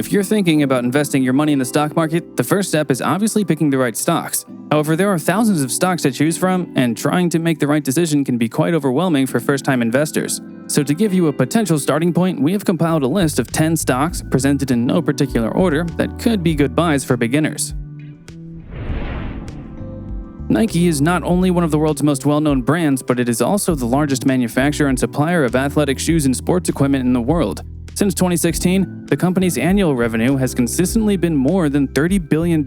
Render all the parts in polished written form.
If you're thinking about investing your money in the stock market, the first step is obviously picking the right stocks. However, there are thousands of stocks to choose from, and trying to make the right decision can be quite overwhelming for first-time investors. So to give you a potential starting point, we have compiled a list of 10 stocks, presented in no particular order, that could be good buys for beginners. Nike is not only one of the world's most well-known brands, but it is also the largest manufacturer and supplier of athletic shoes and sports equipment in the world. Since 2016, the company's annual revenue has consistently been more than $30 billion.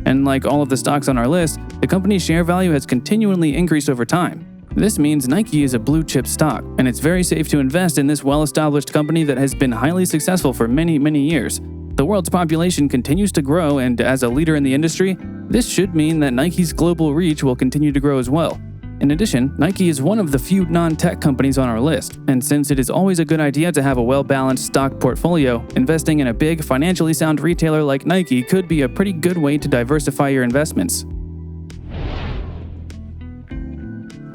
And like all of the stocks on our list, the company's share value has continually increased over time. This means Nike is a blue-chip stock, and it's very safe to invest in this well-established company that has been highly successful for many, many years. The world's population continues to grow, and as a leader in the industry, this should mean that Nike's global reach will continue to grow as well. In addition, Nike is one of the few non-tech companies on our list, and since it is always a good idea to have a well-balanced stock portfolio, investing in a big, financially sound retailer like Nike could be a pretty good way to diversify your investments.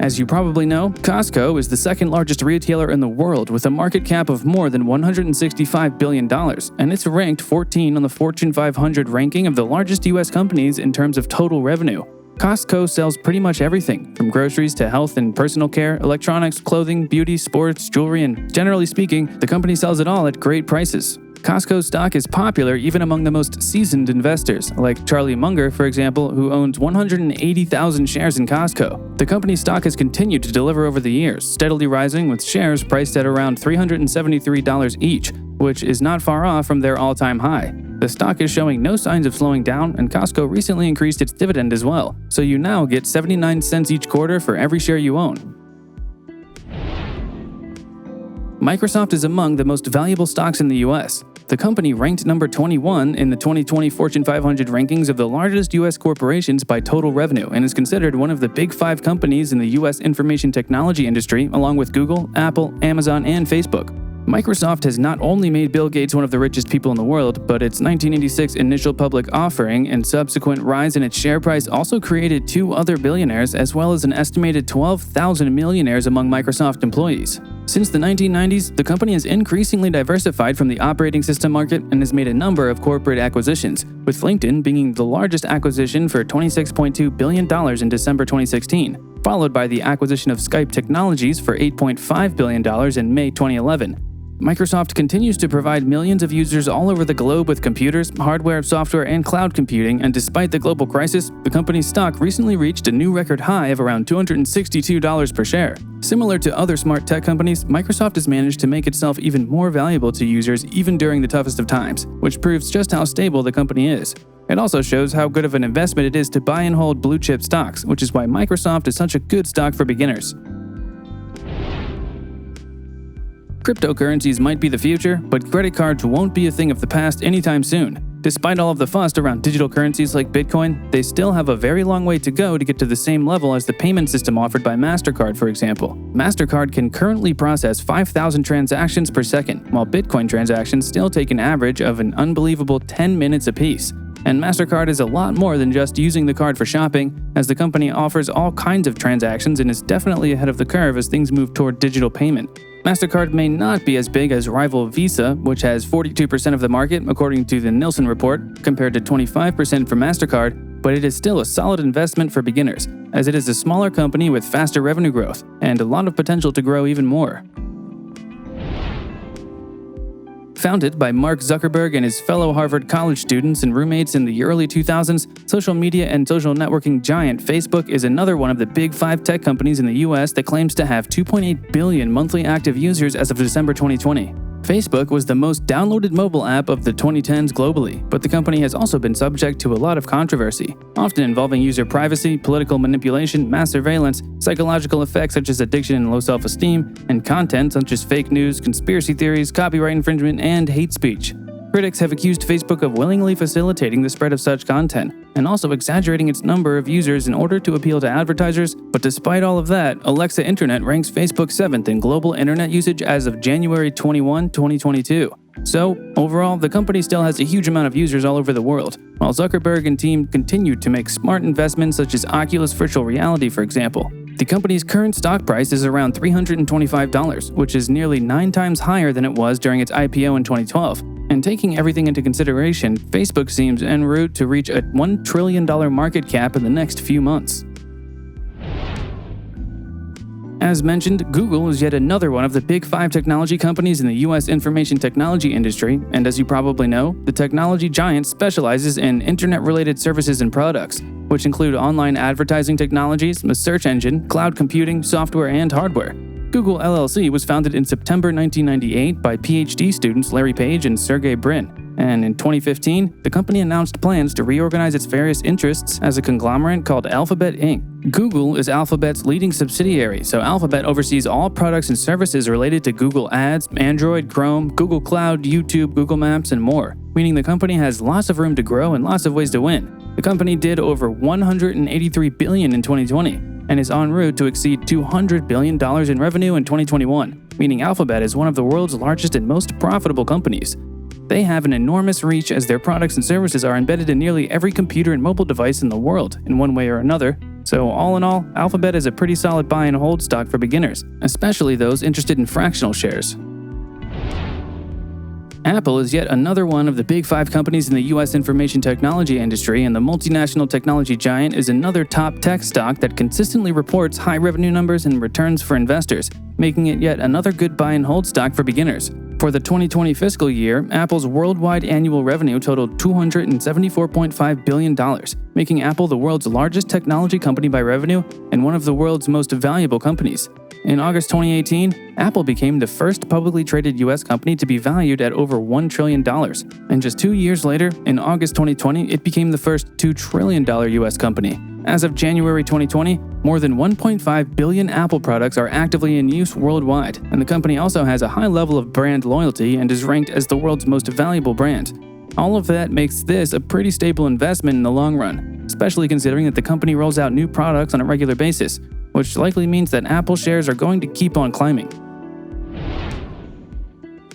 As you probably know, Costco is the second largest retailer in the world with a market cap of more than $165 billion, and it's ranked 14 on the Fortune 500 ranking of the largest US companies in terms of total revenue. Costco sells pretty much everything, from groceries to health and personal care, electronics, clothing, beauty, sports, jewelry, and generally speaking, the company sells it all at great prices. Costco stock is popular even among the most seasoned investors, like Charlie Munger, for example, who owns 180,000 shares in Costco. The company's stock has continued to deliver over the years, steadily rising with shares priced at around $373 each, which is not far off from their all-time high. The stock is showing no signs of slowing down, and Costco recently increased its dividend as well, so you now get 79 cents each quarter for every share you own. Microsoft is among the most valuable stocks in the US. The company ranked number 21 in the 2020 Fortune 500 rankings of the largest US corporations by total revenue and is considered one of the big 5 companies in the US information technology industry, along with Google, Apple, Amazon, and Facebook. Microsoft has not only made Bill Gates one of the richest people in the world, but its 1986 initial public offering and subsequent rise in its share price also created 2 other billionaires, as well as an estimated 12,000 millionaires among Microsoft employees. Since the 1990s, the company has increasingly diversified from the operating system market and has made a number of corporate acquisitions, with LinkedIn being the largest acquisition for $26.2 billion in December 2016, followed by the acquisition of Skype Technologies for $8.5 billion in May 2011. Microsoft continues to provide millions of users all over the globe with computers, hardware, software, and cloud computing, and despite the global crisis, the company's stock recently reached a new record high of around $262 per share. Similar to other smart tech companies, Microsoft has managed to make itself even more valuable to users even during the toughest of times, which proves just how stable the company is. It also shows how good of an investment it is to buy and hold blue-chip stocks, which is why Microsoft is such a good stock for beginners. Cryptocurrencies might be the future, but credit cards won't be a thing of the past anytime soon. Despite all of the fuss around digital currencies like Bitcoin, they still have a very long way to go to get to the same level as the payment system offered by MasterCard, for example. MasterCard can currently process 5,000 transactions per second, while Bitcoin transactions still take an average of an unbelievable 10 minutes apiece. And MasterCard is a lot more than just using the card for shopping, as the company offers all kinds of transactions and is definitely ahead of the curve as things move toward digital payment. MasterCard may not be as big as rival Visa, which has 42% of the market according to the Nielsen report, compared to 25% for MasterCard, but it is still a solid investment for beginners, as it is a smaller company with faster revenue growth and a lot of potential to grow even more. Founded by Mark Zuckerberg and his fellow Harvard College students and roommates in the early 2000s, social media and social networking giant Facebook is another one of the big 5 tech companies in the US that claims to have 2.8 billion monthly active users as of December 2020. Facebook was the most downloaded mobile app of the 2010s globally, but the company has also been subject to a lot of controversy, often involving user privacy, political manipulation, mass surveillance, psychological effects such as addiction and low self-esteem, and content such as fake news, conspiracy theories, copyright infringement, and hate speech. Critics have accused Facebook of willingly facilitating the spread of such content, and also exaggerating its number of users in order to appeal to advertisers, but despite all of that, Alexa Internet ranks Facebook 7th in global internet usage as of January 21, 2022. So, overall, the company still has a huge amount of users all over the world, while Zuckerberg and team continue to make smart investments such as Oculus Virtual Reality, for example. The company's current stock price is around $325, which is nearly 9 times higher than it was during its IPO in 2012, And taking everything into consideration, Facebook seems en route to reach a $1 trillion market cap in the next few months. As mentioned, Google is yet another one of the big 5 technology companies in the US information technology industry, and as you probably know, the technology giant specializes in internet-related services and products, which include online advertising technologies, a search engine, cloud computing, software, and hardware. Google LLC was founded in September 1998 by PhD students Larry Page and Sergey Brin. And in 2015, the company announced plans to reorganize its various interests as a conglomerate called Alphabet Inc. Google is Alphabet's leading subsidiary, so Alphabet oversees all products and services related to Google Ads, Android, Chrome, Google Cloud, YouTube, Google Maps, and more, meaning the company has lots of room to grow and lots of ways to win. The company did over $183 billion in 2020 and is en route to exceed $200 billion in revenue in 2021, meaning Alphabet is one of the world's largest and most profitable companies. They have an enormous reach as their products and services are embedded in nearly every computer and mobile device in the world in one way or another. So all in all, Alphabet is a pretty solid buy and hold stock for beginners, especially those interested in fractional shares. Apple is yet another one of the big 5 companies in the US information technology industry, and the multinational technology giant is another top tech stock that consistently reports high revenue numbers and returns for investors, making it yet another good buy and hold stock for beginners. For the 2020 fiscal year, Apple's worldwide annual revenue totaled $274.5 billion, making Apple the world's largest technology company by revenue and one of the world's most valuable companies. In August 2018, Apple became the first publicly traded US company to be valued at over $1 trillion. And just 2 years later, in August 2020, it became the first $2 trillion US company. As of January 2020, more than 1.5 billion Apple products are actively in use worldwide, and the company also has a high level of brand loyalty and is ranked as the world's most valuable brand. All of that makes this a pretty stable investment in the long run, especially considering that the company rolls out new products on a regular basis, which likely means that Apple shares are going to keep on climbing.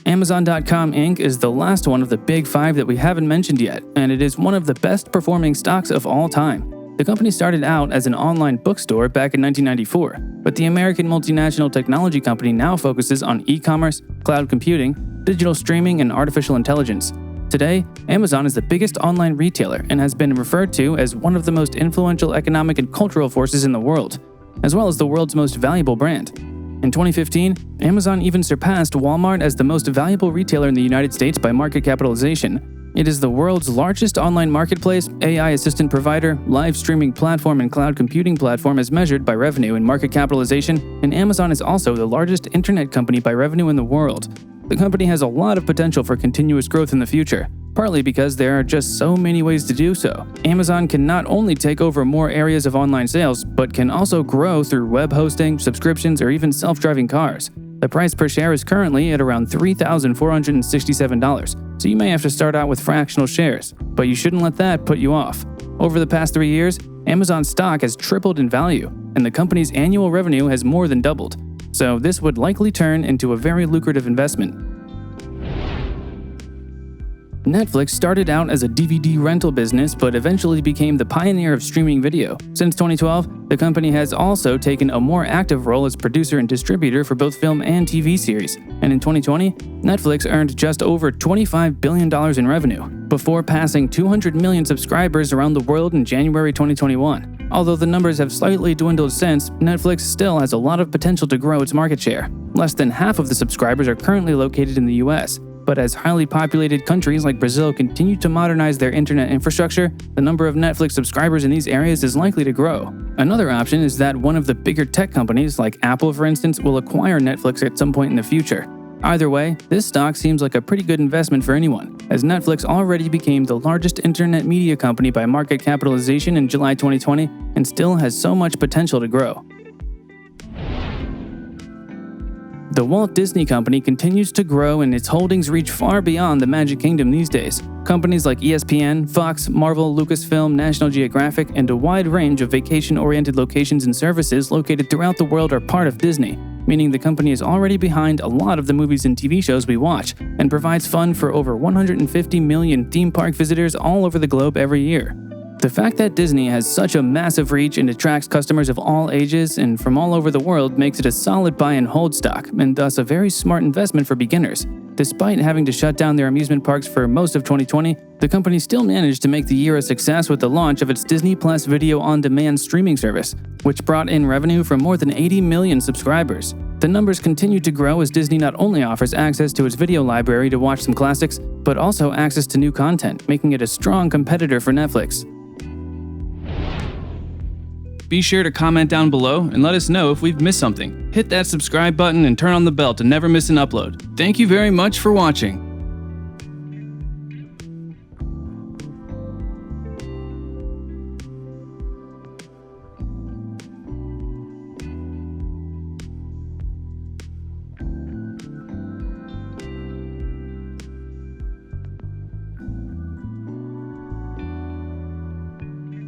Amazon.com Inc. is the last one of the big 5 that we haven't mentioned yet, and it is one of the best performing stocks of all time. The company started out as an online bookstore back in 1994, but the American multinational technology company now focuses on e-commerce, cloud computing, digital streaming, and artificial intelligence. Today, Amazon is the biggest online retailer and has been referred to as one of the most influential economic and cultural forces in the world, as well as the world's most valuable brand. In 2015, Amazon even surpassed Walmart as the most valuable retailer in the United States by market capitalization. It is the world's largest online marketplace, AI assistant provider, live streaming platform, and cloud computing platform as measured by revenue and market capitalization, and Amazon is also the largest internet company by revenue in the world. The company has a lot of potential for continuous growth in the future, partly because there are just so many ways to do so. Amazon can not only take over more areas of online sales, but can also grow through web hosting, subscriptions, or even self-driving cars. The price per share is currently at around $3,467, so you may have to start out with fractional shares, but you shouldn't let that put you off. Over the past 3 years, Amazon stock has tripled in value, and the company's annual revenue has more than doubled, so this would likely turn into a very lucrative investment. Netflix started out as a DVD rental business but eventually became the pioneer of streaming video. Since 2012, the company has also taken a more active role as producer and distributor for both film and TV series. And in 2020, Netflix earned just over $25 billion in revenue, before passing 200 million subscribers around the world in January 2021. Although the numbers have slightly dwindled since, Netflix still has a lot of potential to grow its market share. Less than half of the subscribers are currently located in the US. But as highly populated countries like Brazil continue to modernize their internet infrastructure, the number of Netflix subscribers in these areas is likely to grow. Another option is that one of the bigger tech companies, like Apple for instance, will acquire Netflix at some point in the future. Either way, this stock seems like a pretty good investment for anyone, as Netflix already became the largest internet media company by market capitalization in July 2020 and still has so much potential to grow. The Walt Disney Company continues to grow and its holdings reach far beyond the Magic Kingdom these days. Companies like ESPN, Fox, Marvel, Lucasfilm, National Geographic, and a wide range of vacation-oriented locations and services located throughout the world are part of Disney, meaning the company is already behind a lot of the movies and TV shows we watch and provides fun for over 150 million theme park visitors all over the globe every year. The fact that Disney has such a massive reach and attracts customers of all ages and from all over the world makes it a solid buy and hold stock, and thus a very smart investment for beginners. Despite having to shut down their amusement parks for most of 2020, the company still managed to make the year a success with the launch of its Disney Plus video on-demand streaming service, which brought in revenue from more than 80 million subscribers. The numbers continue to grow as Disney not only offers access to its video library to watch some classics, but also access to new content, making it a strong competitor for Netflix. Be sure to comment down below and let us know if we've missed something. Hit that subscribe button and turn on the bell to never miss an upload. Thank you very much for watching.